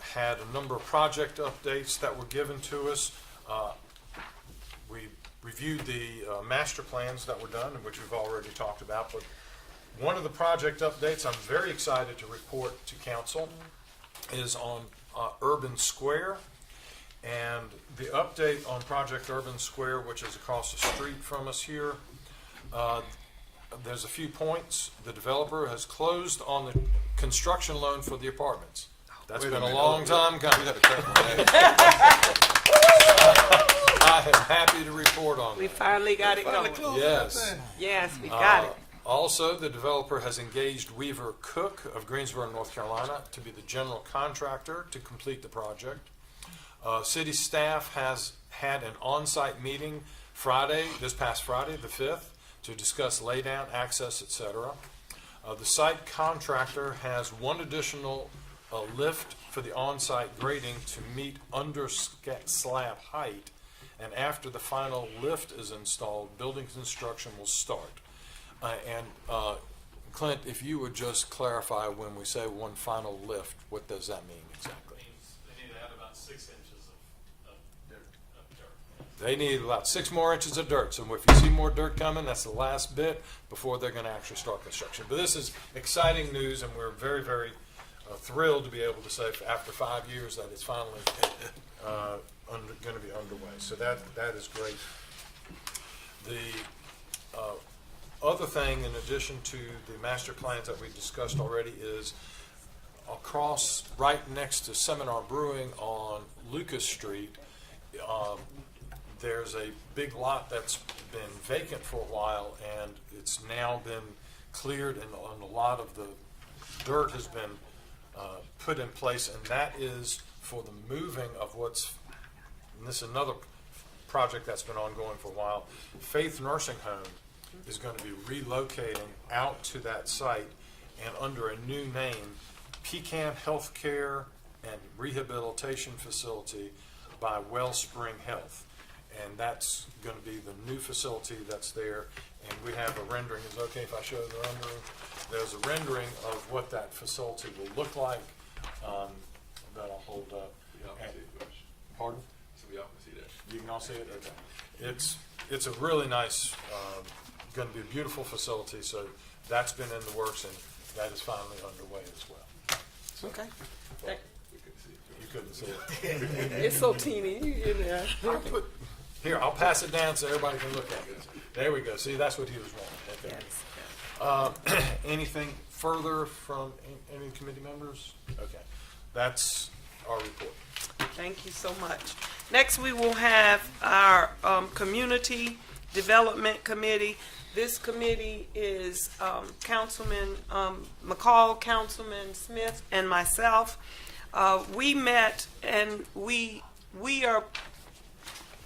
had a number of project updates that were given to us. We reviewed the master plans that were done, which we've already talked about, but one of the project updates I'm very excited to report to council is on Urban Square. And the update on Project Urban Square, which is across the street from us here, there's a few points. The developer has closed on the construction loan for the apartments. That's been a long time coming. I am happy to report on We that. finally got it going. Yes. Yes, we got it. Also, the developer has engaged Weaver Cook of Greensboro, North Carolina, to be the general contractor to complete the project. City staff has had an on-site meeting this past Friday, the 5th, to discuss laydown, access, etc. The site contractor has one additional lift for the on-site grading to meet under slab height, and after the final lift is installed, building construction will start. Clint, if you would just clarify when we say one final lift, what does that mean exactly? They need to add about 6 inches of dirt. They need about 6 more inches of dirt. So if you see more dirt coming, that's the last bit before they're going to actually start construction. But this is exciting news, and we're very, very thrilled to be able to say after 5 years that it's finally going to be underway. So that is great. The other thing, in addition to the master plans that we discussed already, is across right next to Seminar Brewing on Lucas Street, there's a big lot that's been vacant for a while, and it's now been cleared, and a lot of the dirt has been put in place, and that is for the moving of and this is another project that's been ongoing for a while. Faith Nursing Home is going to be relocating out to that site, and under a new name, Pecan Healthcare and Rehabilitation Facility by Wellspring Health. And that's going to be the new facility that's there. And we have a rendering. Is it okay if I show the rendering? There's a rendering of what that facility will look like that I'll hold up. Pardon? So we all can see that. You can all see it? Okay. It's a really nice, going to be a beautiful facility. So that's been in the works, and that is finally underway as well. Okay. You couldn't see it. It's so teeny in there. Here, I'll pass it down so everybody can look at it. There we go. See, that's what he was wanting. Okay. Anything further from any committee members? Okay. That's our report. Thank you so much. Next, we will have our Community Development Committee. This committee is Councilman McCall, Councilman Smith, and myself. We met, and we are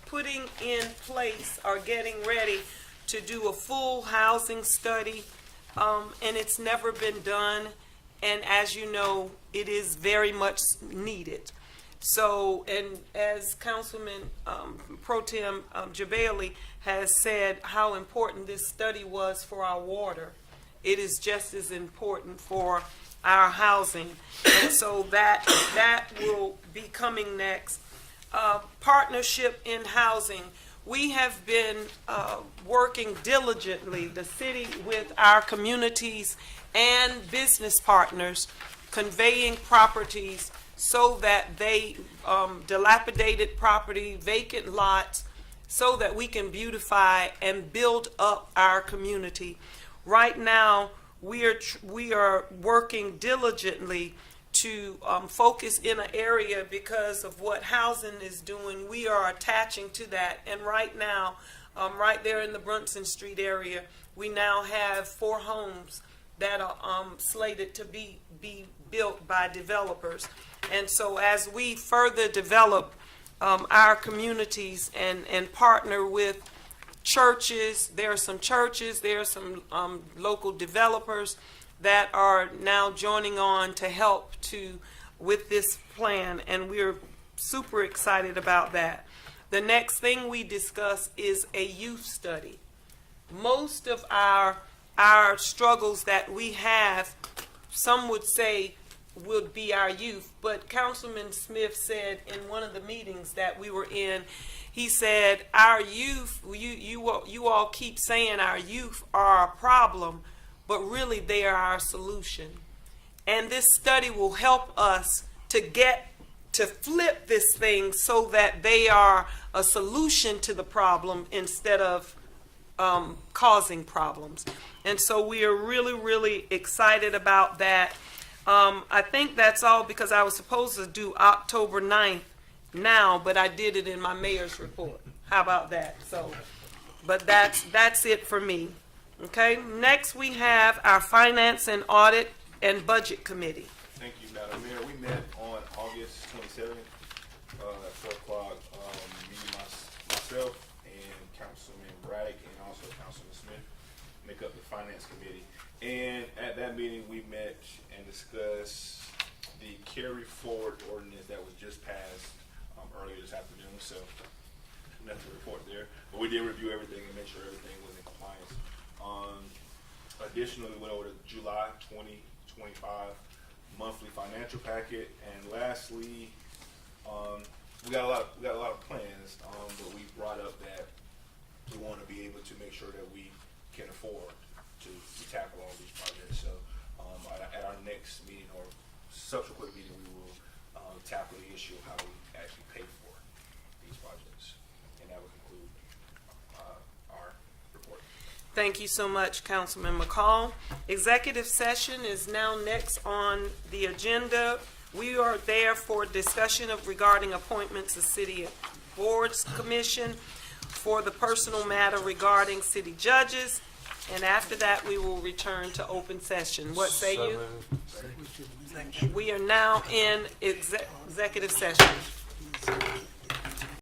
putting in place or getting ready to do a full housing study, and it's never been done. And as you know, it is very much needed. So, and as Councilman Pro Tem Jabali has said how important this study was for our water, it is just as important for our housing. And so that will be coming next. Partnership in housing. We have been working diligently, the city, with our communities and business partners, conveying properties so that they, dilapidated property, vacant lots, so that we can beautify and build up our community. Right now, we are working diligently to focus in an area because of what housing is doing. We are attaching to that, and right now, right there in the Brunson Street area, we now have 4 homes that are slated to be built by developers. And so as we further develop our communities and partner with churches, there are some churches, there are some local developers that are now joining on to help with this plan, and we're super excited about that. The next thing we discuss is a youth study. Most of our struggles that we have, some would say would be our youth, but Councilman Smith said in one of the meetings that we were in, he said, our youth, you all keep saying our youth are a problem, but really they are our solution. And this study will help us to flip this thing so that they are a solution to the problem instead of causing problems. And so we are really, really excited about that. I think that's all because I was supposed to do October 9th now, but I did it in my mayor's report. How about that? So, but that's it for me. Okay, next we have our Finance and Audit and Budget Committee. Thank you, Madam Mayor. We met on August 27th at 4 o'clock. Me, myself, and Councilman Braddock, and also Councilman Smith make up the Finance Committee. And at that meeting, we met and discussed the carry forward ordinance that was just passed earlier this afternoon. So nothing to report there, but we did review everything and make sure everything was in compliance. Additionally, we went over the July 2025 monthly financial packet, and lastly, we got a lot of plans, but we brought up that we want to be able to make sure that we can afford to tackle all these projects. So at our next meeting or subsequent meeting, we will tackle the issue of how we actually pay for these projects, and that will conclude our report. Thank you so much, Councilman McCall. Executive session is now next on the agenda. We are there for discussion of regarding appointments of city boards commission, for the personal matter regarding city judges, and after that, we will return to open session. What say So you? moved. We are now in executive session.